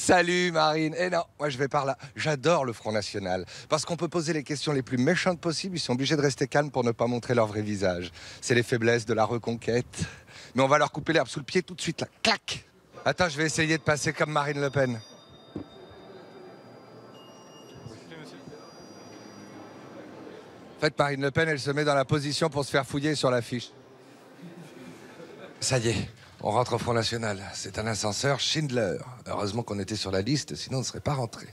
Salut Marine. Eh non, moi je vais par là. J'adore le Front National. Parce qu'on peut poser les questions les plus méchantes possibles. Ils sont obligés de rester calmes pour ne pas montrer leur vrai visage. C'est les faiblesses de la reconquête. Mais on va leur couper l'herbe sous le pied tout de suite là. Clac. Attends, je vais essayer de passer comme Marine Le Pen. En fait, Marine Le Pen, elle se met dans la position pour se faire fouiller sur l'affiche. Ça y est, on rentre au Front National. C'est un ascenseur Schindler. Heureusement qu'on était sur la liste, sinon on ne serait pas rentré.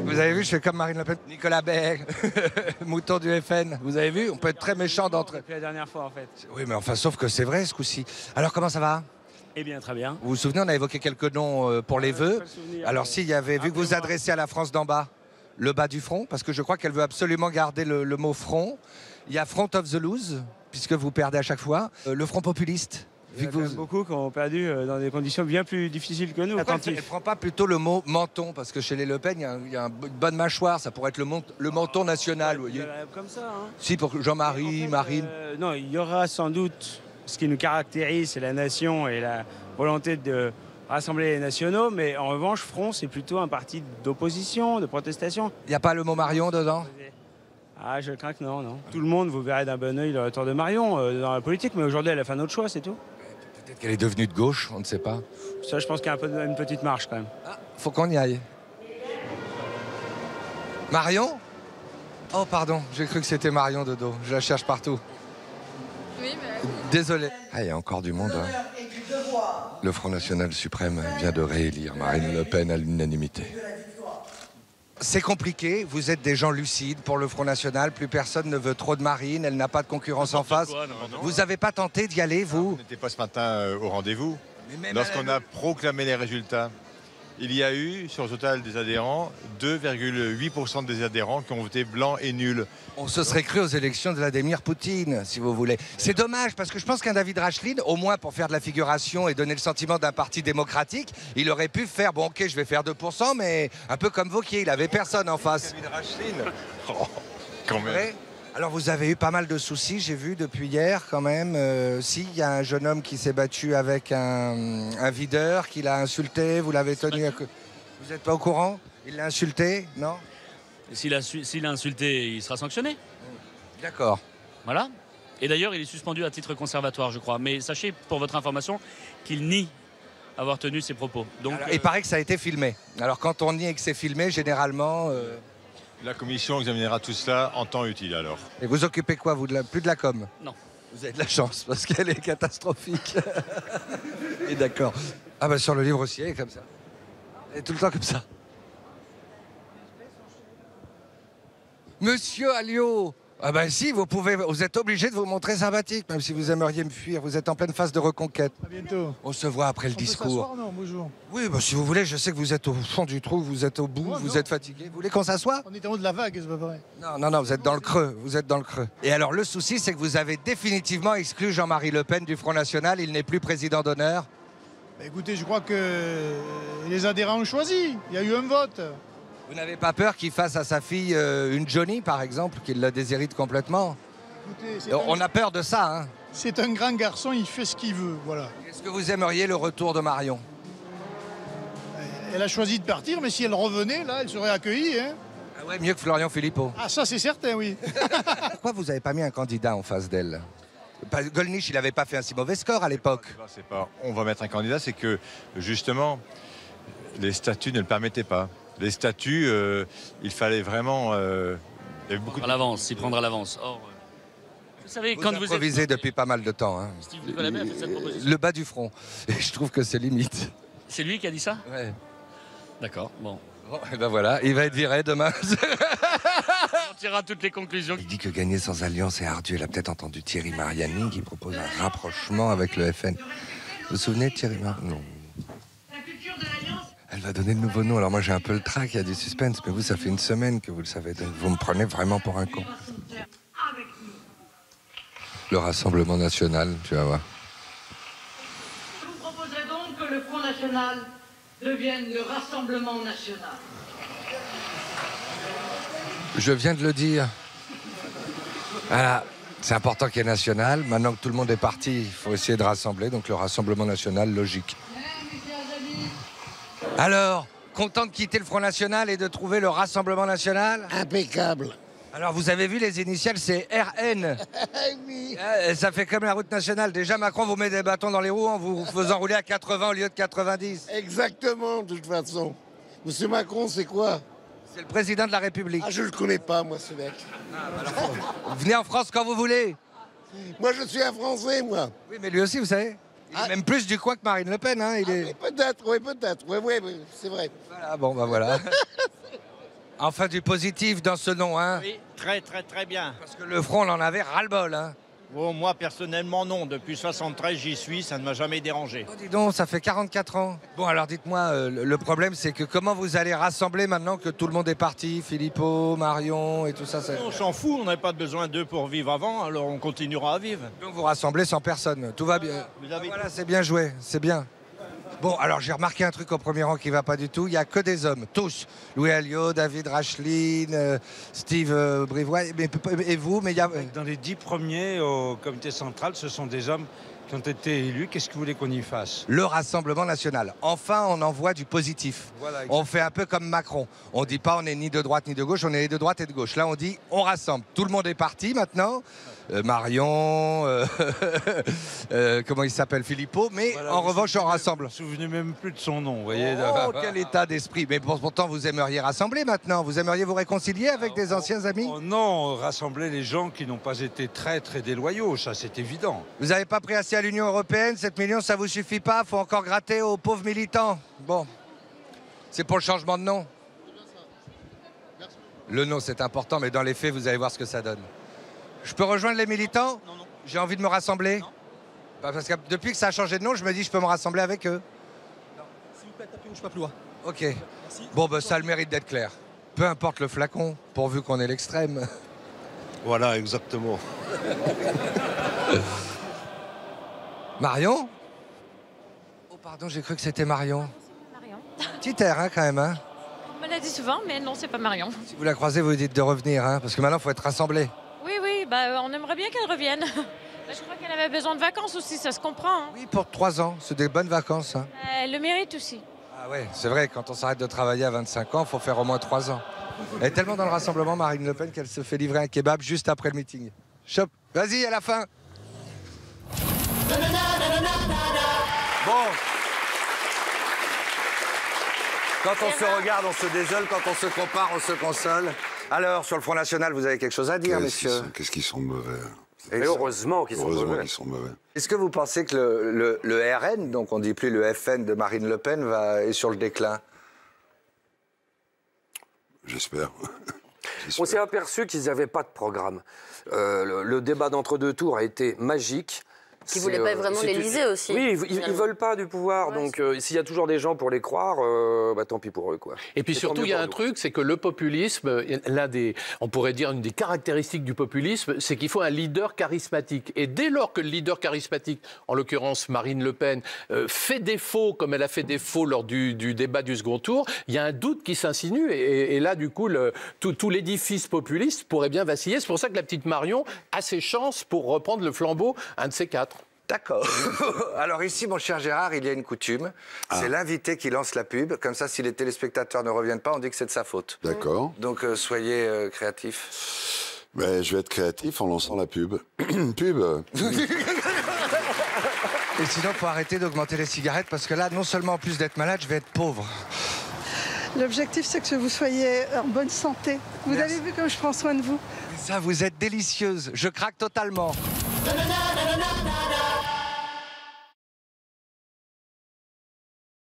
Vous avez vu, je fais comme Marine Le Pen. Nicolas Berg, mouton du FN. Vous avez vu, on peut être très méchant d'entre eux. Depuis la dernière fois, en fait. Oui, mais enfin, sauf que c'est vrai ce coup-ci. Alors, comment ça va? Eh bien, très bien. Vous vous souvenez, on a évoqué quelques noms pour les vœux. Alors, s'il y avait, vu que vous adressez à la France d'en bas, le bas du front, parce que je crois qu'elle veut absolument garder le mot front. Il y a Front of the Lose, puisque vous perdez à chaque fois. Le Front populiste. Il y en a quand même beaucoup qui ont perdu dans des conditions bien plus difficiles que nous. Pourquoi elle ne prend pas plutôt le mot menton? Parce que chez les Le Pen, il y a une bonne mâchoire. Ça pourrait être le menton national. Vous voyez. Comme ça, hein. Si, pour Jean-Marie, en fait, Marine. Non, il y aura sans doute ce qui nous caractérise, c'est la nation et la volonté de rassembler les nationaux. Mais en revanche, Front, c'est plutôt un parti d'opposition, de protestation. Il n'y a pas le mot Marion dedans? Ah, je crains que non, non. Tout le monde, vous verrez d'un bon oeil le retour de Marion dans la politique, mais aujourd'hui, elle a fait un autre choix, c'est tout. Peut-être qu'elle est devenue de gauche, on ne sait pas. Ça, je pense qu'il y a une petite marche quand même. Ah, faut qu'on y aille. Marion? Oh, pardon, j'ai cru que c'était Marion de dos. Je la cherche partout. Oui, mais... Désolé. Ah, il y a encore du monde. Hein. Le Front National suprême vient de réélire Marine Le Pen à l'unanimité. C'est compliqué, vous êtes des gens lucides pour le Front National, plus personne ne veut trop de Marine, elle n'a pas de concurrence en face. Vous n'avez pas tenté d'y aller, vous? On n'était pas ce matin au rendez-vous. Lorsqu'on a proclamé les résultats, il y a eu, sur le total des adhérents, 2,8% des adhérents qui ont voté blanc et nul. On se serait cru aux élections de Vladimir Poutine, si vous voulez. C'est dommage, parce que je pense qu'un David Racheline, au moins pour faire de la figuration et donner le sentiment d'un parti démocratique, il aurait pu faire, bon ok, je vais faire 2%, mais un peu comme Wauquiez, il avait personne en face. David Racheline oh, quand même. Ouais. Alors vous avez eu pas mal de soucis, j'ai vu depuis hier quand même. Si, il y a un jeune homme qui s'est battu avec un videur, qui l'a insulté, vous l'avez tenu à... Vous n'êtes pas au courant? Il l'a insulté, non? S'il a insulté, il sera sanctionné. D'accord. Voilà. Et d'ailleurs, il est suspendu à titre conservatoire, je crois. Mais sachez, pour votre information, qu'il nie avoir tenu ses propos. Donc, alors, il paraît que ça a été filmé. Alors quand on nie et que c'est filmé, généralement... La commission examinera tout cela en temps utile alors. Et vous occupez quoi, vous, plus de la com? Non. Vous avez de la chance, parce qu'elle est catastrophique. Et d'accord. Ah bah sur le livre aussi, elle est comme ça. Elle est tout le temps comme ça. Monsieur Alliot! Ah ben si, vous êtes obligé de vous montrer sympathique, même si vous aimeriez me fuir. Vous êtes en pleine phase de reconquête. À bientôt. On se voit après le discours. Non, bonjour. Oui, bah, si vous voulez, je sais que vous êtes au fond du trou, vous êtes au bout, vous êtes fatigué. Vous voulez qu'on s'assoie? On est en haut de la vague, c'est pas vrai. Non, vous êtes dans le creux, vous êtes dans le creux. Et alors le souci, c'est que vous avez définitivement exclu Jean-Marie Le Pen du Front National, il n'est plus président d'honneur. Bah, écoutez, je crois que les adhérents ont choisi. Il y a eu un vote. Vous n'avez pas peur qu'il fasse à sa fille une Johnny, par exemple, qu'il la déshérite complètement? Écoutez, On a peur de ça, hein. C'est un grand garçon, il fait ce qu'il veut, voilà. Est-ce que vous aimeriez le retour de Marion? Elle a choisi de partir, mais si elle revenait, là, elle serait accueillie, hein. Ah ouais, mieux que Florian Philippot. Ah, ça, c'est certain, oui. Pourquoi vous n'avez pas mis un candidat en face d'elle? Gollnisch, il n'avait pas fait un si mauvais score à l'époque. On va mettre un candidat, c'est que, justement, les statuts ne le permettaient pas. Les statuts, il fallait vraiment... il y avait beaucoup à l'avance, s'y prendre à l'avance. Or, vous savez, vous quand vous improvisez êtes... depuis pas mal de temps. Hein. Steve Nicolas Berg a fait cette proposition. Le bas du front. Et je trouve que c'est limite. C'est lui qui a dit ça? Ouais. D'accord, bon. Bon, et ben voilà, il va être viré demain. On tirera toutes les conclusions. Il dit que gagner sans alliance est ardu. Il a peut-être entendu Thierry Mariani qui propose un rapprochement avec le FN. Vous vous souvenez de Thierry Mariani? Non. Elle va donner de nouveaux noms. Alors moi j'ai un peu le trac, il y a du suspense, mais vous ça fait une semaine que vous le savez, donc vous me prenez vraiment pour un con. Le Rassemblement National, tu vas voir. Je vous proposerai donc que le Front National devienne le Rassemblement National. Je viens de le dire. Voilà. C'est important qu'il y ait national. Maintenant que tout le monde est parti, il faut essayer de rassembler. Donc le Rassemblement national, logique. Alors, content de quitter le Front National et de trouver le Rassemblement national? Impeccable. Alors vous avez vu, les initiales, c'est RN. Oui. Ça fait comme la route nationale. Déjà, Macron vous met des bâtons dans les roues en vous faisant rouler à 80 au lieu de 90. Exactement, de toute façon. Monsieur Macron, c'est quoi? C'est le président de la République. Ah, je le connais pas, moi, ce mec. Venez en France quand vous voulez. Moi, je suis un Français, moi. Oui, mais lui aussi, vous savez. Il est même plus du coin que Marine Le Pen. Hein. Il est... Oui, peut-être, oui, peut-être. Oui, c'est vrai. Voilà, bon, bah voilà. Enfin, du positif dans ce nom, hein. Oui, très bien. Parce que le Front, on en avait ras-le-bol, hein. Bon, moi, personnellement, non. Depuis 73, j'y suis, ça ne m'a jamais dérangé. Oh, dis donc, ça fait 44 ans. Bon, alors dites-moi, le problème, c'est que comment vous allez rassembler maintenant que tout le monde est parti, Philippot, Marion et tout ça, On s'en fout, on n'a pas besoin d'eux pour vivre avant, alors on continuera à vivre. Donc vous rassemblez sans personne, tout va bien. Voilà, c'est bien joué, c'est bien. Bon, alors j'ai remarqué un truc au premier rang qui va pas du tout. Il n'y a que des hommes, tous. Louis Alliot, David Racheline, Steve Brivois, et vous, mais il y a... Dans les 10 premiers au comité central, ce sont des hommes qui ont été élus. Qu'est-ce que vous voulez qu'on y fasse? Le Rassemblement national. Enfin, on envoie du positif. Voilà, on fait un peu comme Macron. On dit pas on est ni de droite ni de gauche, on est de droite et de gauche. Là, on dit on rassemble. Tout le monde est parti maintenant. Marion, comment il s'appelle, Philippot, mais voilà, en revanche, on rassemble. Vous ne vous souvenez même plus de son nom, vous voyez. Oh, quel état d'esprit. Mais pourtant, vous aimeriez rassembler maintenant. Vous aimeriez vous réconcilier avec des anciens amis? Non, rassembler les gens qui n'ont pas été traîtres et déloyaux, ça c'est évident. Vous n'avez pas pris assez à l'Union européenne? 7 millions, ça vous suffit pas? Faut encore gratter aux pauvres militants. Bon, c'est pour le changement de nom. Le nom, c'est important, mais dans les faits, vous allez voir ce que ça donne. Je peux rejoindre les militants? Non. J'ai envie de me rassembler? Non. Parce que depuis que ça a changé de nom, je me dis je peux me rassembler avec eux. Non. S'il vous plaît, tapez où je pas plus loin. Ok. Merci. Bon, ben, ça a le mérite d'être clair. Peu importe le flacon, pourvu qu'on ait l'extrême. Voilà, exactement. Marion? Oh, pardon, j'ai cru que c'était Marion. Marion. Petit air, hein, quand même, hein? On me l'a dit souvent, mais non, c'est pas Marion. Si vous la croisez, vous lui dites de revenir, hein, parce que maintenant, il faut être rassemblés. Oui, bah, on aimerait bien qu'elle revienne. Je crois qu'elle avait besoin de vacances aussi, ça se comprend. Hein. Oui, pour 3 ans, c'est des bonnes vacances. Hein. Elle le mérite aussi. Ah ouais, c'est vrai, quand on s'arrête de travailler à 25 ans, il faut faire au moins 3 ans. Elle est tellement dans le rassemblement, Marine Le Pen, qu'elle se fait livrer un kebab juste après le meeting. Chop, vas-y, à la fin. Bon. Quand on se regarde, on se désole. Quand on se compare, on se console. Alors, sur le Front National, vous avez quelque chose à dire, messieurs? Qu'est-ce qu'ils sont mauvais. Et heureusement qu'ils sont mauvais. Est-ce que vous pensez que le RN, donc on ne dit plus le FN de Marine Le Pen, est sur le déclin? J'espère. On s'est aperçu qu'ils n'avaient pas de programme. Le débat d'entre-deux tours a été magique. Qui ne voulaient pas vraiment l'Élysée aussi. Oui, ils ne veulent pas du pouvoir. Ouais, donc, s'il y a toujours des gens pour les croire, tant pis pour eux, quoi. Et puis surtout, il y a un truc, c'est que le populisme, on pourrait dire une des caractéristiques du populisme, c'est qu'il faut un leader charismatique. Et dès lors que le leader charismatique, en l'occurrence Marine Le Pen, fait défaut, comme elle a fait défaut lors du débat du second tour, il y a un doute qui s'insinue. Et là, du coup, tout l'édifice populiste pourrait bien vaciller. C'est pour ça que la petite Marion a ses chances pour reprendre le flambeau, un de ces 4. D'accord. Alors ici, mon cher Gérard, il y a une coutume. C'est l'invité qui lance la pub. Comme ça, si les téléspectateurs ne reviennent pas, on dit que c'est de sa faute. D'accord. Donc soyez créatifs. Ben, je vais être créatif en lançant la pub. Pub. Et sinon, faut arrêter d'augmenter les cigarettes parce que là, non seulement en plus d'être malade, je vais être pauvre. L'objectif, c'est que vous soyez en bonne santé. Vous Merci. avez vu comme je prends soin de vous? Ça, vous êtes délicieuse. Je craque totalement.